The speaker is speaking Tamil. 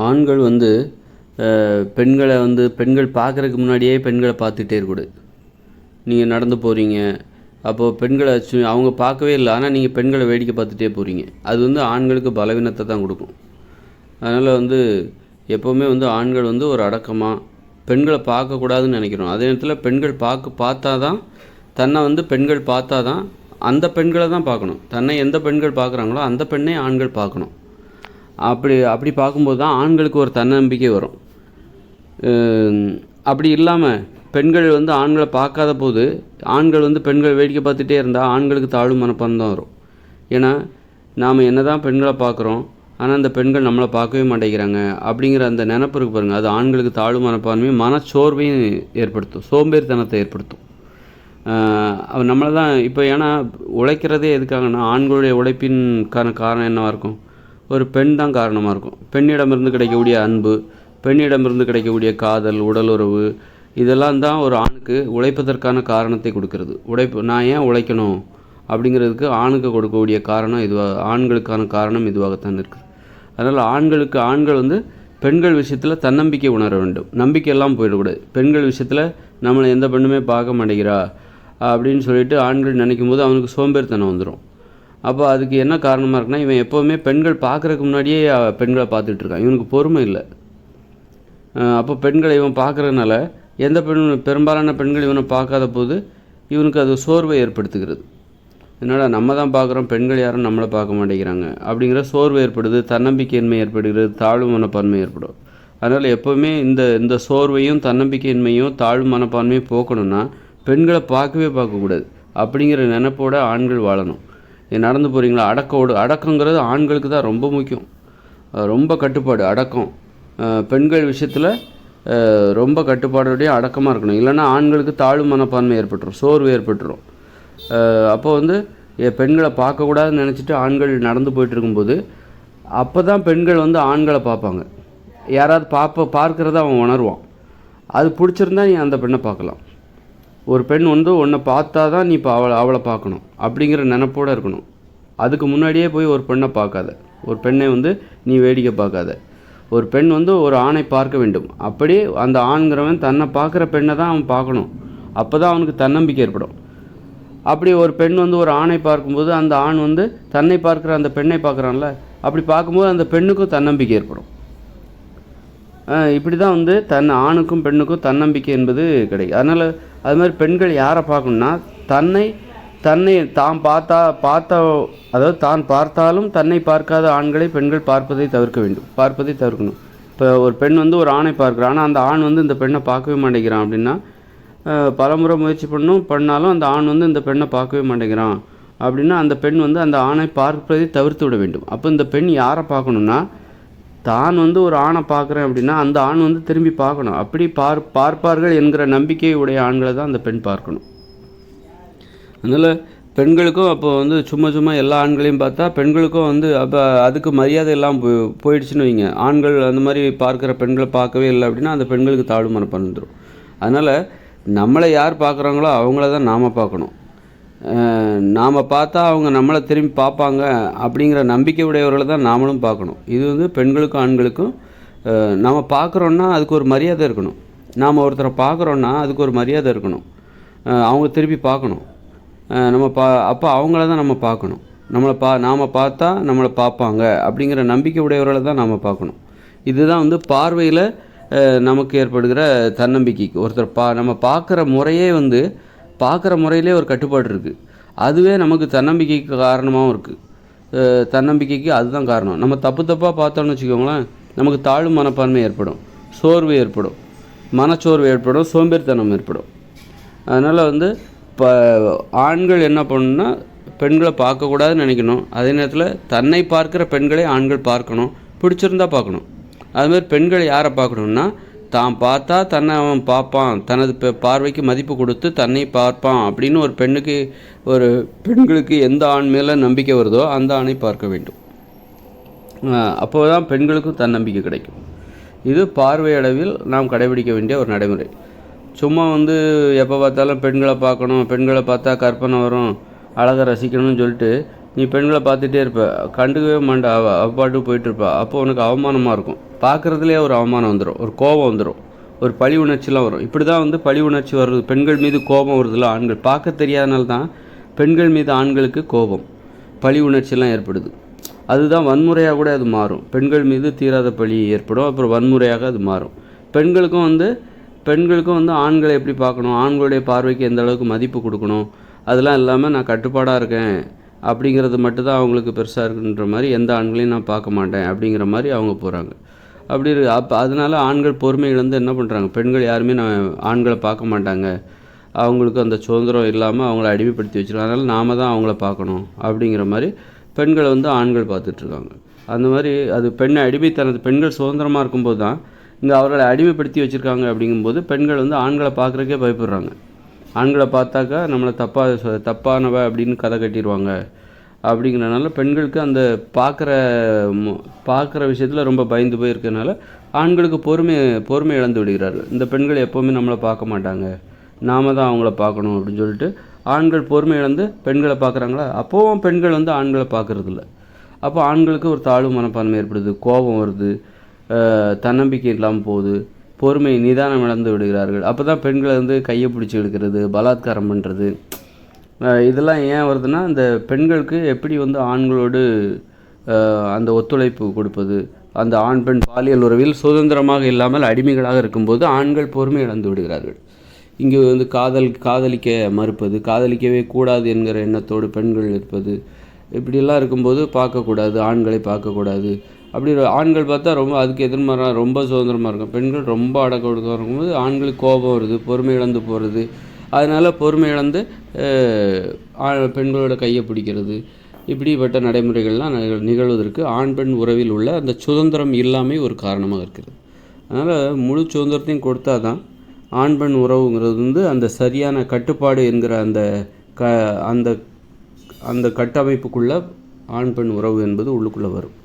ஆண்கள் வந்து பெண்களை வந்து பெண்கள் பார்க்குறதுக்கு முன்னாடியே பெண்களை பார்த்துட்டே இருக்கக்கூடாது. நீங்கள் நடந்து போகிறீங்க, அப்போது பெண்களை அவங்க பார்க்கவே இல்லை, ஆனால் நீங்கள் பெண்களை வேடிக்கை பார்த்துட்டே போகிறீங்க. அது வந்து ஆண்களுக்கு பலவீனத்தை தான் கொடுக்கும். அதனால் வந்து எப்போவுமே வந்து ஆண்கள் வந்து ஒரு அடக்கமாக பெண்களை பார்க்கக்கூடாதுன்னு நினைக்கிறோம். அதே நேரத்தில் பெண்கள் பார்த்தா தான் தன்னை வந்து பெண்கள் பார்த்தா தான் அந்த பெண்களை தான் பார்க்கணும். தன்னை எந்த பெண்கள் பார்க்குறாங்களோ அந்த பெண்ணை ஆண்கள் பார்க்கணும். அப்படி பார்க்கும்போது தான் ஆண்களுக்கு ஒரு தன்னம்பிக்கை வரும். அப்படி இல்லாமல் பெண்கள் வந்து ஆண்களை பார்க்காத போது ஆண்கள் வந்து பெண்கள் வேடிக்கை பார்த்துட்டே இருந்தால் ஆண்களுக்கு தாழ்வு மனப்பான்மை தான் வரும். ஏன்னா நாம் என்ன தான் பெண்களை பார்க்குறோம், ஆனால் அந்த பெண்கள் நம்மளை பார்க்கவே மாட்டேங்கிறாங்க அப்படிங்கிற அந்த நினப்பு இருக்கு பாருங்கள், அது ஆண்களுக்கு தாழ்வு மனப்பான்மையும் மனச்சோர்வையும் ஏற்படுத்தும், சோம்பேறித்தனத்தை ஏற்படுத்தும். நம்மளை தான் இப்போ ஏன்னா உழைக்கிறதே எதுக்காகனா ஆண்களுடைய உழைப்பின்கான காரணம் என்னவாக இருக்கும்? ஒரு பெண் தான் காரணமாக இருக்கும். பெண்ணிடமிருந்து கிடைக்கக்கூடிய அன்பு, பெண்ணிடமிருந்து கிடைக்கக்கூடிய காதல், உடலுறவு, இதெல்லாம் தான் ஒரு ஆணுக்கு உழைப்பதற்கான காரணத்தை கொடுக்கறது. நான் ஏன் உழைக்கணும் அப்படிங்கிறதுக்கு ஆணுக்கு கொடுக்கக்கூடிய காரணம் ஆண்களுக்கான காரணம் இதுவாகத்தான் இருக்குது. அதனால் ஆண்கள் வந்து பெண்கள் விஷயத்தில் தன்னம்பிக்கை உணர வேண்டும். நம்பிக்கையெல்லாம் போயிடக்கூடாது. பெண்கள் விஷயத்தில் நம்மளை எந்த பெண்ணுமே பார்க்க மாட்டேங்கிறா அப்படின்னு சொல்லிட்டு ஆண்கள் நினைக்கும் போது அவனுக்கு சோம்பேறித்தனம் வந்துடும். அப்போ அதுக்கு என்ன காரணமாக இருக்குன்னா, இவன் எப்போவுமே பெண்கள் பார்க்குறதுக்கு முன்னாடியே பெண்களை பார்த்துட்ருக்கான். இவனுக்கு பொறுமை இல்லை. அப்போ பெண்களை இவன் பார்க்குறதுனால பெரும்பாலான பெண்கள் இவனை பார்க்காத போது இவனுக்கு அது சோர்வை ஏற்படுத்துகிறது. அதனால் நம்ம தான் பார்க்குறோம், பெண்கள் யாரும் நம்மளை பார்க்க மாட்டேங்கிறாங்க அப்படிங்கிற சோர்வு ஏற்படுது, தன்னம்பிக்கையின்மை ஏற்படுகிறது, தாழ்வு மனப்பான்மை ஏற்படும். அதனால் எப்போவுமே இந்த சோர்வையும் தன்னம்பிக்கையின்மையும் தாழ்வு மனப்பான்மையும் போக்கணும்னா பெண்களை பார்க்கக்கூடாது அப்படிங்கிற நினைப்போட ஆண்கள் வாழணும். நடந்து போகிறீங்களா, அடக்கங்கிறது ஆண்களுக்கு தான் ரொம்ப முக்கியம். ரொம்ப கட்டுப்பாடு, அடக்கம். பெண்கள் விஷயத்தில் ரொம்ப கட்டுப்பாடோடையும் அடக்கமாக இருக்கணும். இல்லைன்னா ஆண்களுக்கு தாழ்வு மனப்பான்மை ஏற்பட்டுரும், சோர்வு ஏற்பட்டுரும். அப்போ வந்து பெண்களை பார்க்கக்கூடாதுன்னு நினச்சிட்டு ஆண்கள் நடந்து போயிட்டு இருக்கும்போது அப்போ தான் பெண்கள் வந்து ஆண்களை பார்ப்பாங்க. யாராவது பார்க்குறத அவன் உணர்வான். அது பிடிச்சிருந்தா நீ அந்த பெண்ணை பார்க்கலாம். ஒரு பெண் வந்து உன்னை பார்த்தா தான் நீ இப்போ அவளை பார்க்கணும் அப்படிங்கிற நினைப்போடு இருக்கணும். அதுக்கு முன்னாடியே போய் ஒரு பெண்ணை பார்க்காத, ஒரு பெண்ணை வந்து நீ வேடிக்கை பார்க்காத. ஒரு பெண் வந்து ஒரு ஆணை பார்க்க வேண்டும். அப்படியே அந்த ஆண்கிறவன் தன்னை பார்க்குற பெண்ணை தான் அவன் பார்க்கணும். அப்போ தான் அவனுக்கு தன்னம்பிக்கை ஏற்படும். அப்படி ஒரு பெண் வந்து ஒரு ஆணை பார்க்கும்போது அந்த ஆண் வந்து தன்னை பார்க்குற அந்த பெண்ணை பார்க்குறான்ல, அப்படி பார்க்கும்போது அந்த பெண்ணுக்கும் தன்னம்பிக்கை ஏற்படும். இப்படி தான் வந்து ஆணுக்கும் பெண்ணுக்கும் தன்னம்பிக்கை என்பது கிடைக்கும். அதனால் அது மாதிரி பெண்கள் யாரை பார்க்கணுன்னா தன்னை தான் அதாவது தான் பார்த்தாலும் தன்னை பார்க்காத ஆண்களை பெண்கள் பார்ப்பதை தவிர்க்கணும். இப்போ ஒரு பெண் வந்து ஒரு ஆணை பார்க்குறான், ஆனால் அந்த ஆண் வந்து இந்த பெண்ணை பார்க்கவே மாட்டேங்கிறான் அப்படின்னா, பலமுறை முயற்சி பண்ணாலும் அந்த ஆண் வந்து இந்த பெண்ணை பார்க்கவே மாட்டேங்கிறான் அப்படின்னா அந்த பெண் வந்து அந்த ஆணை பார்ப்பதை தவிர்த்து விட வேண்டும். அப்போ இந்த பெண் யாரை பார்க்கணுன்னா, தான் வந்து ஒரு ஆணை பார்க்குறேன் அப்படின்னா அந்த ஆண் வந்து திரும்பி பார்க்கணும். அப்படி பார்ப்பார்கள் என்கிற நம்பிக்கை உடைய ஆண்களை தான் அந்த பெண் பார்க்கணும். அதனால் பெண்களுக்கும் அப்போ வந்து சும்மா எல்லா ஆண்களையும் பார்த்தா பெண்களுக்கும் வந்து அப்போ அதுக்கு மரியாதை எல்லாம் போயிடுச்சுன்னு வைங்க. ஆண்கள் அந்த மாதிரி பார்க்குற பெண்களை பார்க்கவே இல்லை அப்படின்னா அந்த பெண்களுக்கு தாழ்வு மனப்பான்மை வந்துடும். அதனால் நம்மளை யார் பார்க்குறாங்களோ அவங்கள தான் நாம் பார்க்கணும். நாம் பார்த்தா அவங்க நம்மளை திரும்பி பார்ப்பாங்க அப்படிங்கிற நம்பிக்கை உடையவர்களை தான் நாமளும் பார்க்கணும். இது வந்து பெண்களுக்கும் ஆண்களுக்கும் நம்ம பார்க்குறோன்னா அதுக்கு ஒரு மரியாதை இருக்கணும். நாம் ஒருத்தரை பார்க்குறோன்னா அதுக்கு ஒரு மரியாதை இருக்கணும். அவங்க திருப்பி பார்க்கணும். அப்போ அவங்கள தான் நம்ம பார்க்கணும். நாம் பார்த்தா நம்மளை பார்ப்பாங்க அப்படிங்கிற நம்பிக்கை உடையவர்களை தான் நாம் பார்க்கணும். இதுதான் வந்து பார்வையில் நமக்கு ஏற்படுகிற தன்னம்பிக்கைக்கு. ஒருத்தர் நம்ம பார்க்குற முறையே வந்து பார்க்குற முறையிலே ஒரு கட்டுப்பாடு இருக்குது. அதுவே நமக்கு தன்னம்பிக்கைக்கு காரணமாகவும் இருக்குது. தன்னம்பிக்கைக்கு அதுதான் காரணம். நம்ம தப்பாக பார்த்தோம்னு வச்சுக்கோங்களேன், நமக்கு தாழ்வு மனப்பான்மை ஏற்படும், சோர்வு ஏற்படும், மனச்சோர்வு ஏற்படும், சோம்பேறித்தனம் ஏற்படும். அதனால் வந்து இப்போ ஆண்கள் என்ன பண்ணணும்னா பெண்களை பார்க்கக்கூடாதுன்னு நினைக்கணும். அதே நேரத்தில் தன்னை பார்க்குற பெண்களை ஆண்கள் பார்க்கணும், பிடிச்சிருந்தா பார்க்கணும். அதுமாதிரி பெண்கள் யாரை பார்க்கணுன்னா, தான் பார்த்தா தன்னை அவன் பார்ப்பான், தனது பார்வைக்கு மதிப்பு கொடுத்து தன்னை பார்ப்பான் அப்படின்னு ஒரு பெண்களுக்கு எந்த ஆண் மேலே நம்பிக்கை வருதோ அந்த ஆணை பார்க்க வேண்டும். அப்போ தான் பெண்களுக்கும் தன்னம்பிக்கை கிடைக்கும். இது பார்வையளவில் நாம் கடைபிடிக்க வேண்டிய ஒரு நடைமுறை. சும்மா வந்து எப்போ பார்த்தாலும் பெண்களை பார்க்கணும், பெண்களை பார்த்தா கற்பனை வரும், அழகை ரசிக்கணும்னு சொல்லிட்டு நீ பெண்களை பார்த்துட்டே இருப்ப, கண்டுக்கவே மாட்டா, அவ பாட்டுக்கு போயிட்டுருப்பா. அப்போ உனக்கு அவமானமாக இருக்கும். பார்க்குறதுலேயே ஒரு அவமானம் வந்துடும், ஒரு கோபம் வந்துடும், ஒரு பழி உணர்ச்சிலாம் வரும். இப்படி தான் வந்து பழி உணர்ச்சி வருது, பெண்கள் மீது கோபம் வருதுல்ல. ஆண்கள் பார்க்க தெரியாதனால தான் பெண்கள் மீது ஆண்களுக்கு கோபம், பழி உணர்ச்சியெல்லாம் ஏற்படுது. அதுதான் வன்முறையாக கூட அது மாறும். பெண்கள் மீது தீராத பழி ஏற்படும், அப்புறம் வன்முறையாக அது மாறும். பெண்களுக்கும் வந்து ஆண்களை எப்படி பார்க்கணும், ஆண்களுடைய பார்வைக்கு எந்த அளவுக்கு மதிப்பு கொடுக்கணும், அதெல்லாம் இல்லாமல் நான் கட்டுப்பாடாக இருக்கேன் அப்படிங்கிறது மட்டும்தான் அவங்களுக்கு பெருசாக இருக்குன்ற மாதிரி, எந்த ஆண்களையும் நான் பார்க்க மாட்டேன் அப்படிங்கிற மாதிரி அவங்க போகிறாங்க. அப்படி அப்போ அதனால் ஆண்கள் பொறுமை இழந்து என்ன பண்ணுறாங்க, பெண்கள் யாருமே ஆண்களை பார்க்க மாட்டாங்க, அவங்களுக்கு அந்த சுதந்திரம் இல்லாமல் அவங்கள அடிமைப்படுத்தி வச்சுருக்காங்க, அதனால் நாம் தான் அவங்கள பார்க்கணும் அப்படிங்கிற மாதிரி பெண்களை வந்து ஆண்கள் பார்த்துட்ருக்காங்க. அந்த மாதிரி அது பெண்கள் சுதந்திரமாக இருக்கும்போது தான் இங்கே அவர்களை அடிமைப்படுத்தி வச்சுருக்காங்க. அப்படிங்கும்போது பெண்கள் வந்து ஆண்களை பார்க்குறக்கே பயப்படுறாங்க. ஆண்களை பார்த்தாக்கா நம்மளை தப்பானவ அப்படின்னு கதை கட்டிடுவாங்க. அப்படிங்கிறனால பெண்களுக்கு அந்த பார்க்குற விஷயத்தில் ரொம்ப பயந்து போய் இருக்கிறதுனால ஆண்களுக்கு பொறுமை இழந்து விடுகிறார்கள். இந்த பெண்கள் எப்போவுமே நம்மளை பார்க்க மாட்டாங்க, நாம தான் அவங்கள பார்க்கணும் அப்படின்னு சொல்லிட்டு ஆண்கள் பொறுமை இழந்து பெண்களை பார்க்குறாங்களா, அப்போவும் பெண்கள் வந்து ஆண்களை பார்க்குறதில்ல. அப்போ ஆண்களுக்கு ஒரு தாழ்வு மனப்பான்மை ஏற்படுது, கோபம் வருது, தன்னம்பிக்கை இல்லாமல் போகுது, பொறுமை நிதானம் இழந்து விடுகிறார்கள். அப்போ தான் பெண்களை வந்து கையை பிடிச்சி எடுக்கிறது, பலாத்காரம் பண்ணுறது, இதெல்லாம் ஏன் வருதுன்னா, அந்த பெண்களுக்கு எப்படி வந்து ஆண்களோடு அந்த ஒத்துழைப்பு கொடுப்பது, அந்த ஆண் பெண் பாலியல் உறவில் சுதந்திரமாக இல்லாமல் அடிமைகளாக இருக்கும்போது ஆண்கள் பொறுமை இழந்து விடுகிறார்கள். இங்கே வந்து காதலிக்க மறுப்பது, காதலிக்கவே கூடாது என்கிற எண்ணத்தோடு பெண்கள் இருப்பது, இப்படியெல்லாம் இருக்கும்போது பார்க்கக்கூடாது, ஆண்களை பார்க்கக்கூடாது. அப்படி ஆண்கள் பார்த்தா ரொம்ப அதுக்கு எதிர்மாறாக ரொம்ப சுதந்திரமாக இருக்கும். பெண்கள் ரொம்ப அடக்க ஒடுக்கமாக இருக்கும்போது ஆண்களுக்கு கோபம் வருது, பொறுமை இழந்து போகிறது. அதனால் பொறுமை இழந்து பெண்களோட கையை பிடிக்கிறது, இப்படிப்பட்ட நடைமுறைகள்லாம் நிகழ்வதற்கு ஆண் பெண் உறவில் உள்ள அந்த சுதந்திரம் இல்லாமல் ஒரு காரணமாக இருக்கிறது. அதனால் முழு சுதந்திரத்தையும் கொடுத்தா தான் ஆண் பெண் உறவுங்கிறது வந்து அந்த சரியான கட்டுப்பாடு என்கிற அந்த அந்த கட்டமைப்புக்குள்ளே ஆண் பெண் உறவு என்பது உள்ளுக்குள்ளே வரும்.